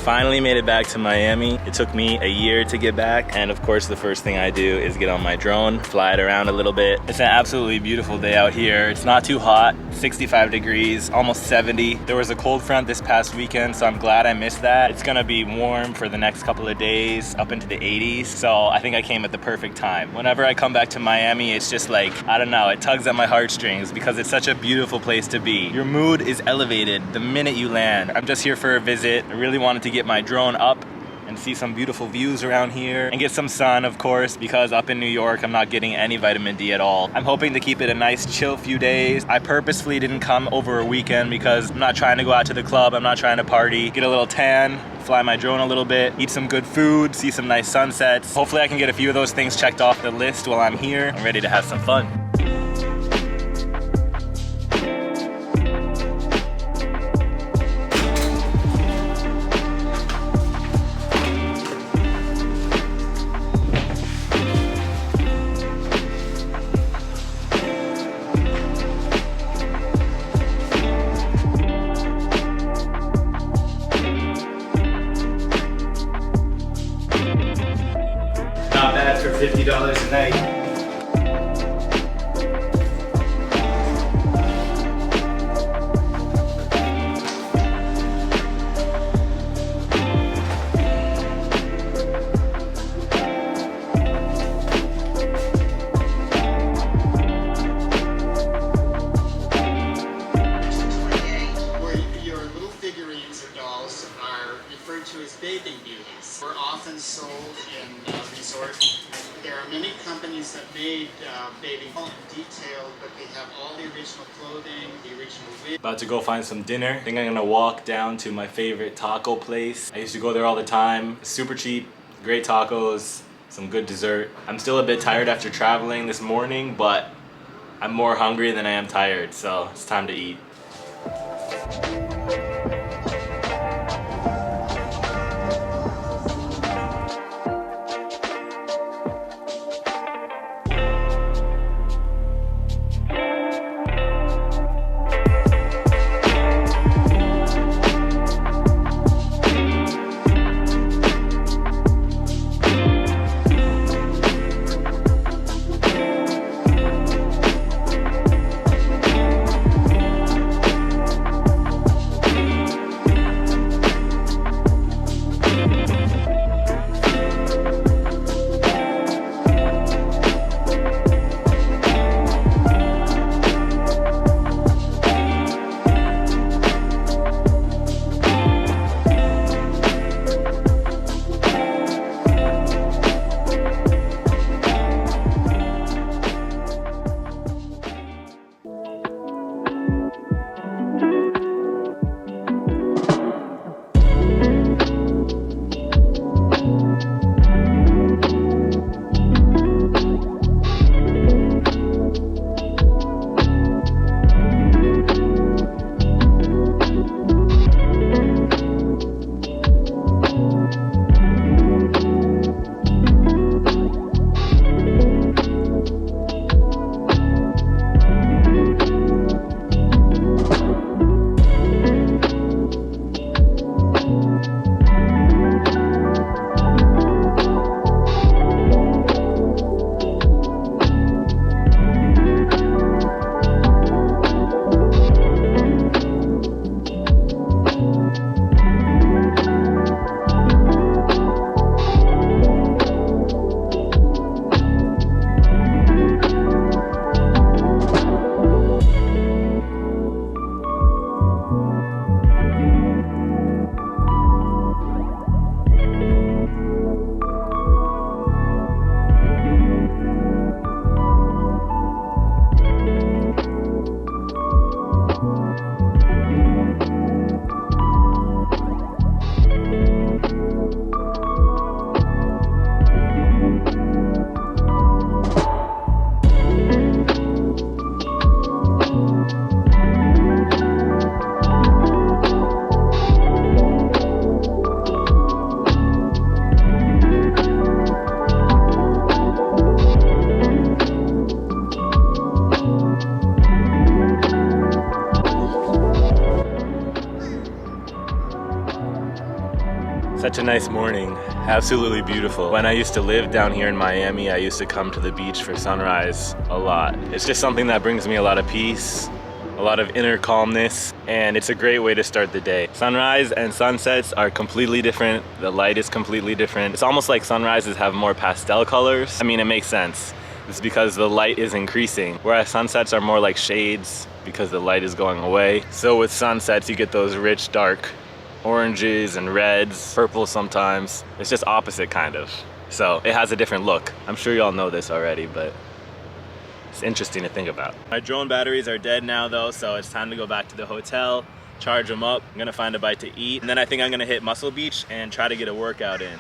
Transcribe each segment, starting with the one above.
finally made it back to Miami. It took me a year to get back, and of course the first thing I do is get on my drone, fly it around a little bit. It's an absolutely beautiful day out here. It's not too hot, 65 degrees, almost 70. There was a cold front this past weekend, so I'm glad I missed that. It's gonna be warm for the next couple of days, up into the 80s, so I think I came at the perfect time. Whenever I come back to Miami, it's just like, I don't know, it tugs at my heartstrings because it's such a beautiful place to be. Your mood is elevated the minute you land. I'm just here for a visit. I really wanted to get my drone up and see some beautiful views around here and get some sun, of course, because up in New York I'm not getting any vitamin D at all. I'm hoping to keep it a nice chill few days. I purposefully didn't come over a weekend because I'm not trying to go out to the club, I'm not trying to party, get a little tan, fly my drone a little bit, eat some good food, see some nice sunsets. Hopefully I can get a few of those things checked off the list while I'm here. I'm ready to have some fun. Not bad for $50 a night. As bathing beauties were often sold in resorts. There are many companies that made bathing detailed, but they have all the original clothing, the original wig. About to go find some dinner. I think I'm gonna walk down to my favorite taco place. I used to go there all the time. Super cheap, great tacos, some good dessert. I'm still a bit tired after traveling this morning, but I'm more hungry than I am tired, so it's time to eat. Such a nice morning, absolutely beautiful. When I used to live down here in Miami, I used to come to the beach for sunrise a lot. It's just something that brings me a lot of peace, a lot of inner calmness, and it's a great way to start the day. Sunrise and sunsets are completely different. The light is completely different. It's almost like sunrises have more pastel colors. I mean, it makes sense. It's because the light is increasing, whereas sunsets are more like shades because the light is going away. So with sunsets, you get those rich, dark oranges and reds, purple sometimes. It's just opposite kind of. So it has a different look. I'm sure y'all know this already, but it's interesting to think about. My drone batteries are dead now though, so it's time to go back to the hotel, charge them up. I'm gonna find a bite to eat, and then I think I'm gonna hit Muscle Beach and try to get a workout in.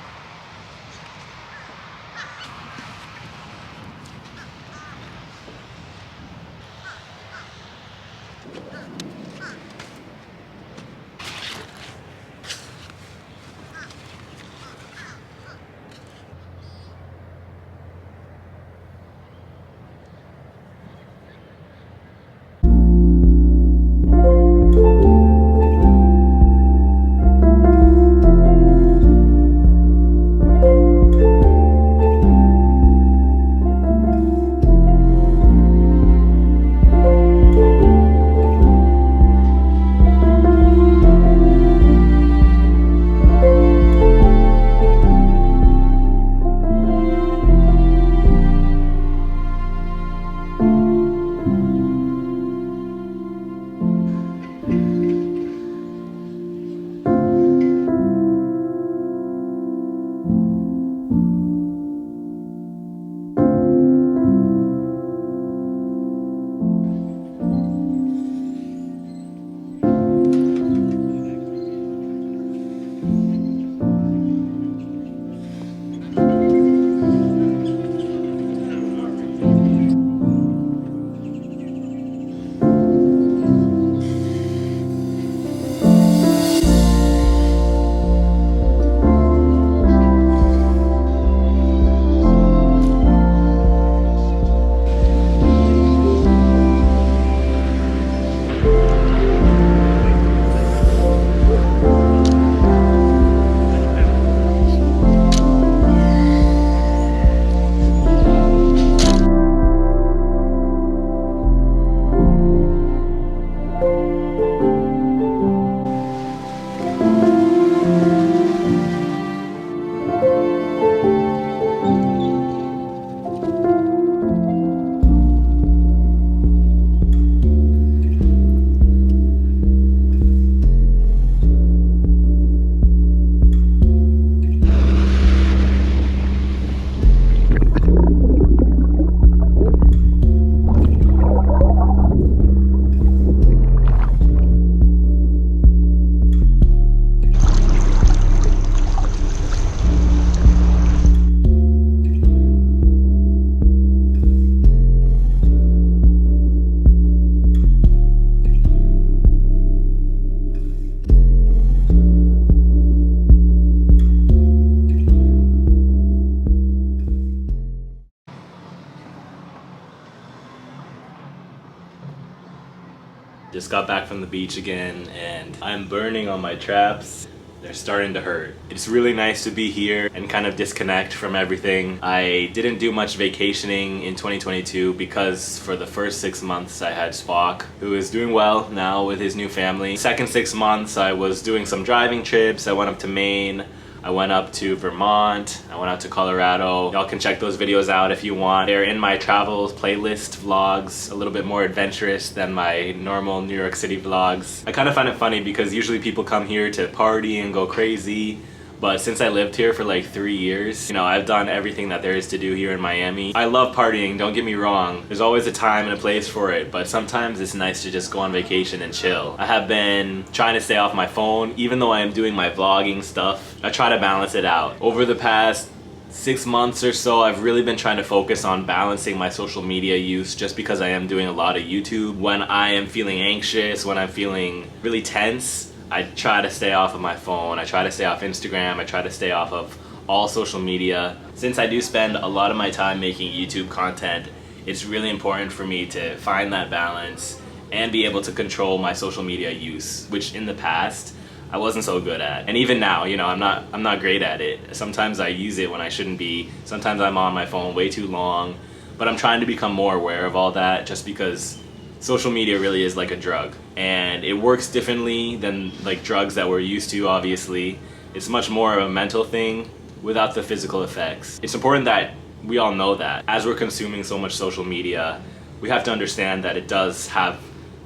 Just got back from the beach again and I'm burning on my traps. They're starting to hurt. It's really nice to be here and kind of disconnect from everything. I didn't do much vacationing in 2022 because for the first 6 months I had Spock, who is doing well now with his new family. Second 6 months I was doing some driving trips. I went up to Maine. I went up to Vermont, I went out to Colorado. Y'all can check those videos out if you want. They're in my travels playlist vlogs, a little bit more adventurous than my normal New York City vlogs. I kind of find it funny because usually people come here to party and go crazy, but since I lived here for like 3 years, you know, I've done everything that there is to do here in Miami. I love partying, don't get me wrong. There's always a time and a place for it, but sometimes it's nice to just go on vacation and chill. I have been trying to stay off my phone, even though I am doing my vlogging stuff. I try to balance it out. Over the past 6 months or so, I've really been trying to focus on balancing my social media use just because I am doing a lot of YouTube. When I am feeling anxious, when I'm feeling really tense, I try to stay off of my phone, I try to stay off Instagram, I try to stay off of all social media. Since I do spend a lot of my time making YouTube content, it's really important for me to find that balance and be able to control my social media use, which in the past, I wasn't so good at. And even now, you know, I'm not great at it. Sometimes I use it when I shouldn't be. Sometimes I'm on my phone way too long. But I'm trying to become more aware of all that, just because social media really is like a drug. And it works differently than like drugs that we're used to, obviously. It's much more of a mental thing without the physical effects. It's important that we all know that. As we're consuming so much social media, we have to understand that it does have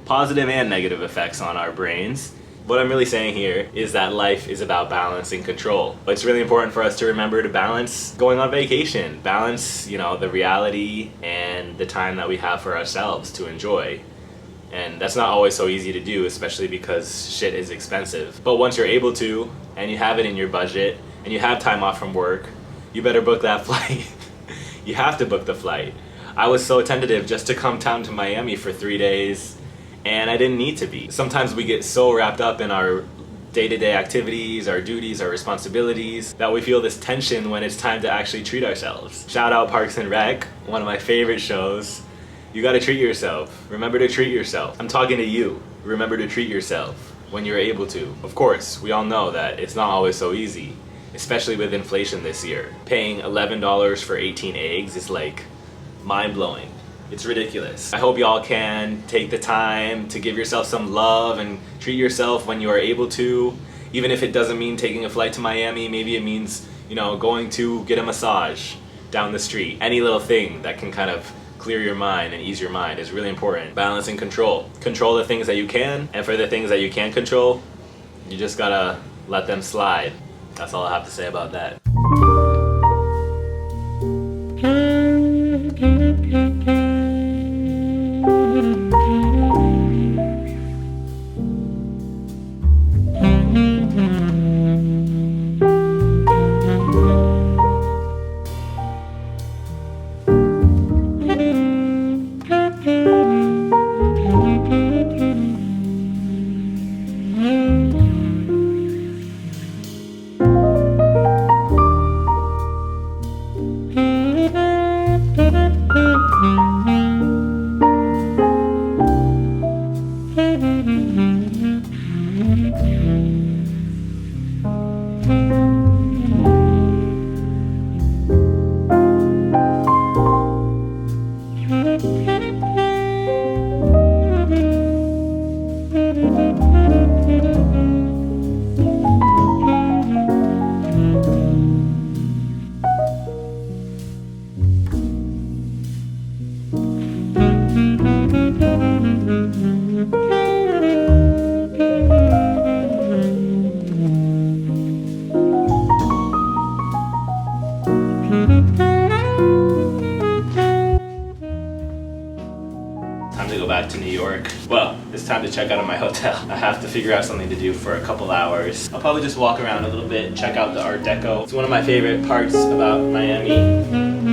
positive and negative effects on our brains. What I'm really saying here is that life is about balance and control. But it's really important for us to remember to balance going on vacation, balance, you know, the reality and the time that we have for ourselves to enjoy. And that's not always so easy to do, especially because shit is expensive. But once you're able to, and you have it in your budget, and you have time off from work, you better book that flight. You have to book the flight. I was so tentative just to come down to Miami for 3 days, and I didn't need to be. Sometimes we get so wrapped up in our day-to-day activities, our duties, our responsibilities, that we feel this tension when it's time to actually treat ourselves. Shout out Parks and Rec, one of my favorite shows. You gotta treat yourself. Remember to treat yourself. I'm talking to you. Remember to treat yourself when you're able to. Of course, we all know that it's not always so easy, especially with inflation this year. Paying $11 for 18 eggs is like mind-blowing. It's ridiculous. I hope y'all can take the time to give yourself some love and treat yourself when you are able to. Even if it doesn't mean taking a flight to Miami, maybe it means, you know, going to get a massage down the street. Any little thing that can kind of clear your mind and ease your mind is really important. Balance and control. Control the things that you can, and for the things that you can't control, you just gotta let them slide. That's all I have to say about that. Time to go back to New York. Well, it's time to check out of my hotel. I have to figure out something to do for a couple hours. I'll probably just walk around a little bit, check out the Art Deco. It's one of my favorite parts about Miami.